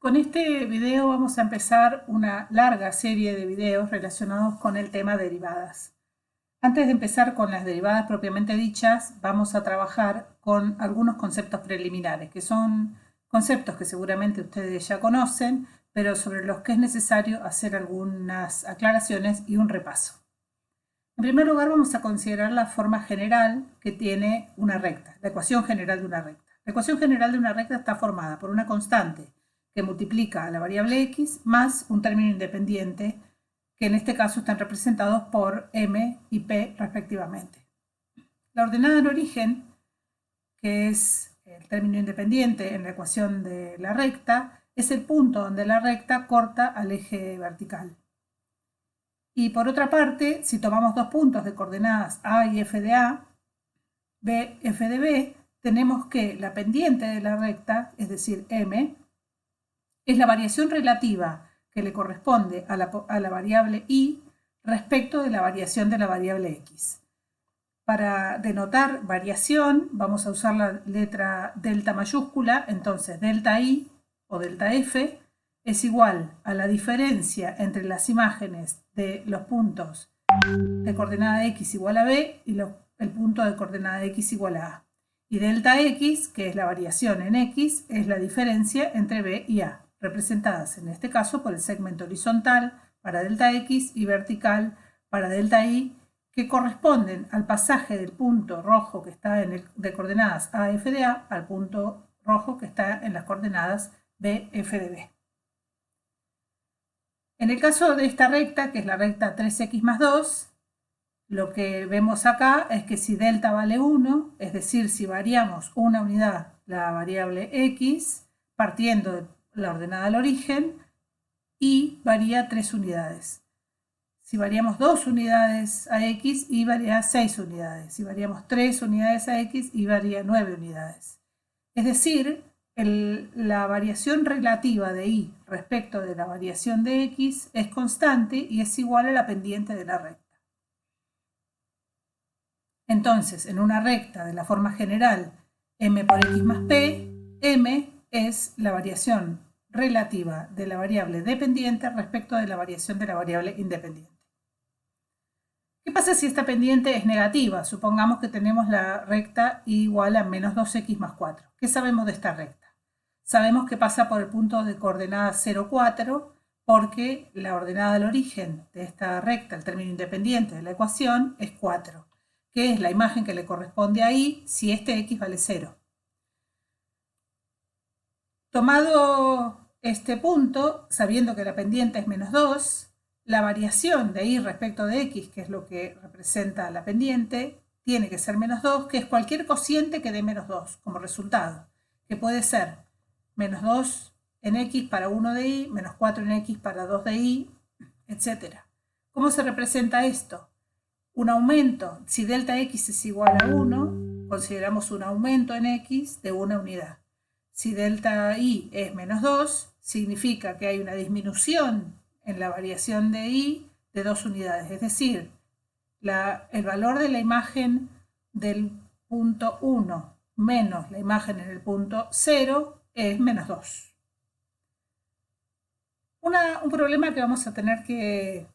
Con este video vamos a empezar una larga serie de videos relacionados con el tema derivadas. Antes de empezar con las derivadas propiamente dichas, vamos a trabajar con algunos conceptos preliminares, que son conceptos que seguramente ustedes ya conocen, pero sobre los que es necesario hacer algunas aclaraciones y un repaso. En primer lugar, vamos a considerar la forma general que tiene una recta, la ecuación general de una recta. La ecuación general de una recta está formada por una constante que multiplica a la variable x más un término independiente, que en este caso están representados por m y p respectivamente. La ordenada del origen, que es el término independiente en la ecuación de la recta, es el punto donde la recta corta al eje vertical. Y por otra parte, si tomamos dos puntos de coordenadas A y F de A, B, F de B, tenemos que la pendiente de la recta, es decir, M, es la variación relativa que le corresponde a la variable y respecto de la variación de la variable x. Para denotar variación vamos a usar la letra delta mayúscula, entonces delta i o delta f es igual a la diferencia entre las imágenes de los puntos de coordenada x igual a b y el punto de coordenada x igual a a. Y delta x, que es la variación en x, es la diferencia entre b y a, representadas en este caso por el segmento horizontal para delta x y vertical para delta y, que corresponden al pasaje del punto rojo que está de coordenadas a, f de a al punto rojo que está en las coordenadas b, f de b. En el caso de esta recta, que es la recta 3x más 2, lo que vemos acá es que si delta vale 1, es decir, si variamos una unidad la variable x, partiendo de la ordenada al origen, y varía 3 unidades. Si variamos 2 unidades a x, y varía 6 unidades. Si variamos 3 unidades a x, y varía 9 unidades. Es decir, la variación relativa de y respecto de la variación de x es constante y es igual a la pendiente de la recta. Entonces, en una recta de la forma general m por x más p, m es la variación relativa de la variable dependiente respecto de la variación de la variable independiente. ¿Qué pasa si esta pendiente es negativa? Supongamos que tenemos la recta igual a menos 2x más 4. ¿Qué sabemos de esta recta? Sabemos que pasa por el punto de coordenada 0, 4, porque la ordenada del origen de esta recta, el término independiente de la ecuación, es 4, que es la imagen que le corresponde ahí si este x vale 0. Tomado este punto, sabiendo que la pendiente es menos 2, la variación de y respecto de x, que es lo que representa la pendiente, tiene que ser menos 2, que es cualquier cociente que dé menos 2 como resultado, que puede ser menos 2 en x para 1 de y, menos 4 en x para 2 de y, etc. ¿Cómo se representa esto? Un aumento, si delta x es igual a 1, consideramos un aumento en x de una unidad. Si delta y es menos 2, significa que hay una disminución en la variación de y de 2 unidades. Es decir, el valor de la imagen del punto 1 menos la imagen en el punto 0 es menos 2. Un problema que vamos a tener que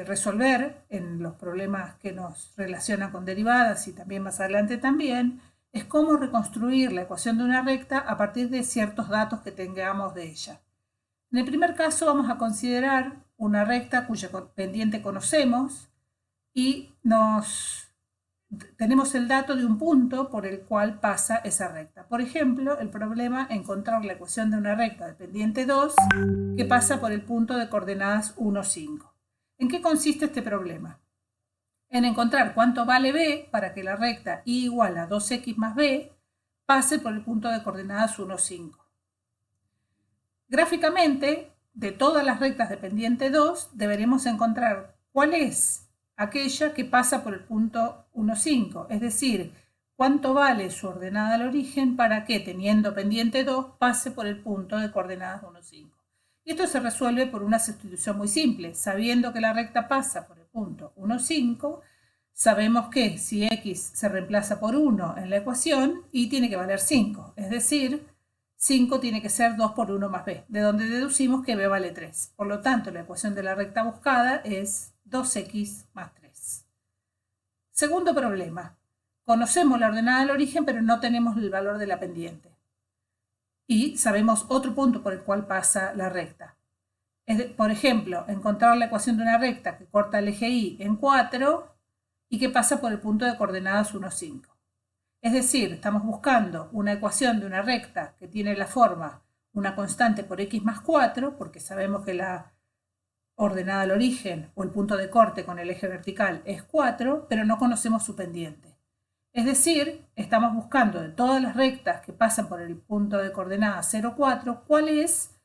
resolver en los problemas que nos relacionan con derivadas y también más adelante también, es cómo reconstruir la ecuación de una recta a partir de ciertos datos que tengamos de ella. En el primer caso vamos a considerar una recta cuya pendiente conocemos y tenemos el dato de un punto por el cual pasa esa recta. Por ejemplo, el problema es encontrar la ecuación de una recta de pendiente 2 que pasa por el punto de coordenadas 1, 5. ¿En qué consiste este problema? En encontrar cuánto vale b para que la recta y igual a 2x más b pase por el punto de coordenadas 1, 5. Gráficamente, de todas las rectas de pendiente 2, deberemos encontrar cuál es aquella que pasa por el punto 1, 5, es decir, cuánto vale su ordenada al origen para que, teniendo pendiente 2, pase por el punto de coordenadas 1, 5. Y esto se resuelve por una sustitución muy simple. Sabiendo que la recta pasa por el punto 1, 5, sabemos que si x se reemplaza por 1 en la ecuación, y tiene que valer 5. Es decir, 5 tiene que ser 2 por 1 más b, de donde deducimos que b vale 3. Por lo tanto, la ecuación de la recta buscada es 2x más 3. Segundo problema. Conocemos la ordenada del origen, pero no tenemos el valor de la pendiente. Y sabemos otro punto por el cual pasa la recta. Por ejemplo, encontrar la ecuación de una recta que corta el eje Y en 4 y que pasa por el punto de coordenadas 1, 5. Es decir, estamos buscando una ecuación de una recta que tiene la forma una constante por x más 4, porque sabemos que la ordenada al origen o el punto de corte con el eje vertical es 4, pero no conocemos su pendiente. Es decir, estamos buscando de todas las rectas que pasan por el punto de coordenadas 0, 4, ¿cuál es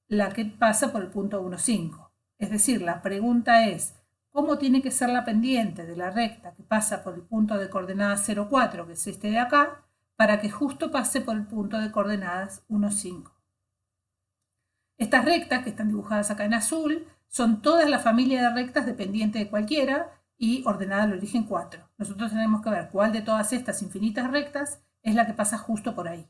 la que pasa por el punto 1, 5? Es decir, la pregunta es, ¿cómo tiene que ser la pendiente de la recta que pasa por el punto de coordenadas 0, 4, que es este de acá, para que justo pase por el punto de coordenadas 1, 5? Estas rectas, que están dibujadas acá en azul, son todas la familia de rectas dependiente de cualquiera y ordenada al origen 4. Nosotros tenemos que ver cuál de todas estas infinitas rectas es la que pasa justo por ahí.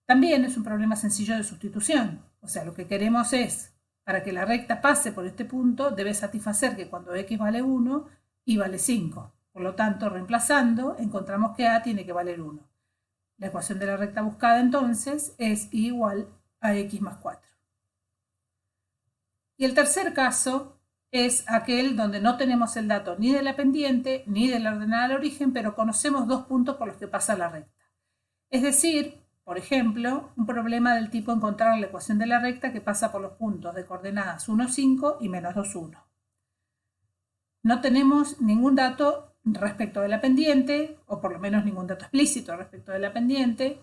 También es un problema sencillo de sustitución. O sea, lo que queremos es, para que la recta pase por este punto, debe satisfacer que cuando x vale 1, y vale 5. Por lo tanto, reemplazando, encontramos que a tiene que valer 1. La ecuación de la recta buscada entonces es y igual a x más 4. Y el tercer caso es aquel donde no tenemos el dato ni de la pendiente ni de la ordenada al origen, pero conocemos dos puntos por los que pasa la recta. Es decir, por ejemplo, un problema del tipo encontrar la ecuación de la recta que pasa por los puntos de coordenadas 1, 5 y menos 2, 1. No tenemos ningún dato respecto de la pendiente, o por lo menos ningún dato explícito respecto de la pendiente,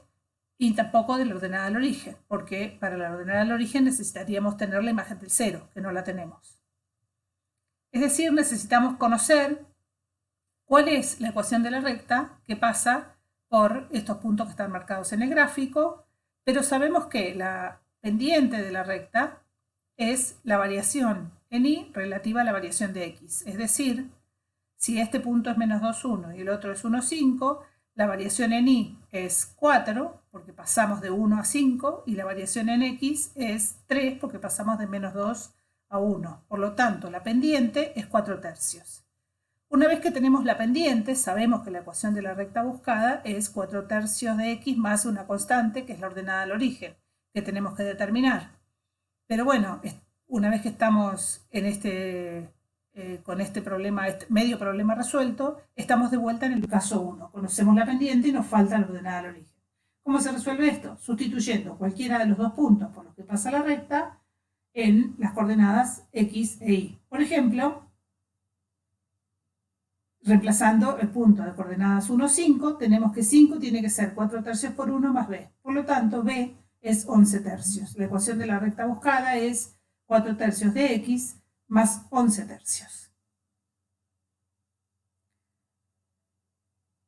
y tampoco de la ordenada al origen, porque para la ordenada al origen necesitaríamos tener la imagen del 0, que no la tenemos. Es decir, necesitamos conocer cuál es la ecuación de la recta que pasa por estos puntos que están marcados en el gráfico, pero sabemos que la pendiente de la recta es la variación en y relativa a la variación de x. Es decir, si este punto es menos 2, 1 y el otro es 1, 5, la variación en y es 4, porque pasamos de 1 a 5, y la variación en x es 3, porque pasamos de menos 2 a 1. Por lo tanto, la pendiente es 4 tercios. Una vez que tenemos la pendiente, sabemos que la ecuación de la recta buscada es 4 tercios de x más una constante, que es la ordenada al origen, que tenemos que determinar. Pero bueno, una vez que estamos en con este problema, medio problema resuelto, estamos de vuelta en el caso 1. Conocemos la pendiente y nos falta la ordenada al origen. ¿Cómo se resuelve esto? Sustituyendo cualquiera de los dos puntos por los que pasa la recta en las coordenadas x e y. Por ejemplo, reemplazando el punto de coordenadas 1, 5, tenemos que 5 tiene que ser 4 tercios por 1 más b. Por lo tanto, b es 11 tercios. La ecuación de la recta buscada es 4 tercios de x más 11 tercios.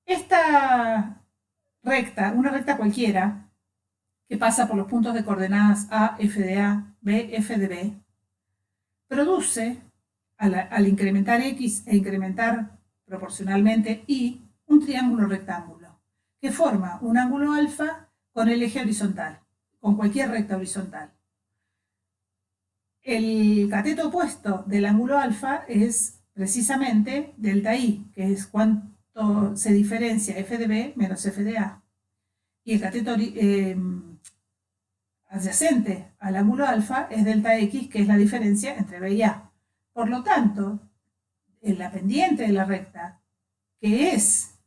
Esta recta, una recta cualquiera, que pasa por los puntos de coordenadas a, f de a, b, f de b, produce, al incrementar x e incrementar proporcionalmente y, un triángulo rectángulo, que forma un ángulo alfa con el eje horizontal, con cualquier recta horizontal. El cateto opuesto del ángulo alfa es precisamente delta i, que es cuánto se diferencia f de b menos f de a. Y el cateto adyacente al ángulo alfa es delta x, que es la diferencia entre b y a. Por lo tanto, en la pendiente de la recta, que es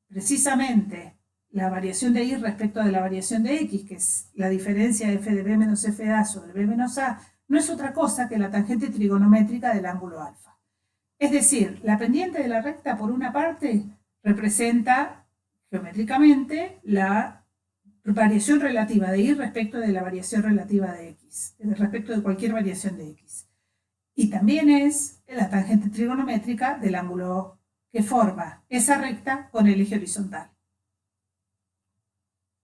precisamente la variación de y respecto de la variación de x, que es la diferencia de f de b menos f de a sobre b menos a, no es otra cosa que la tangente trigonométrica del ángulo alfa. Es decir, la pendiente de la recta, por una parte, representa geométricamente la variación relativa de y respecto de la variación relativa de x, respecto de cualquier variación de x. Y también es la tangente trigonométrica del ángulo que forma esa recta con el eje horizontal.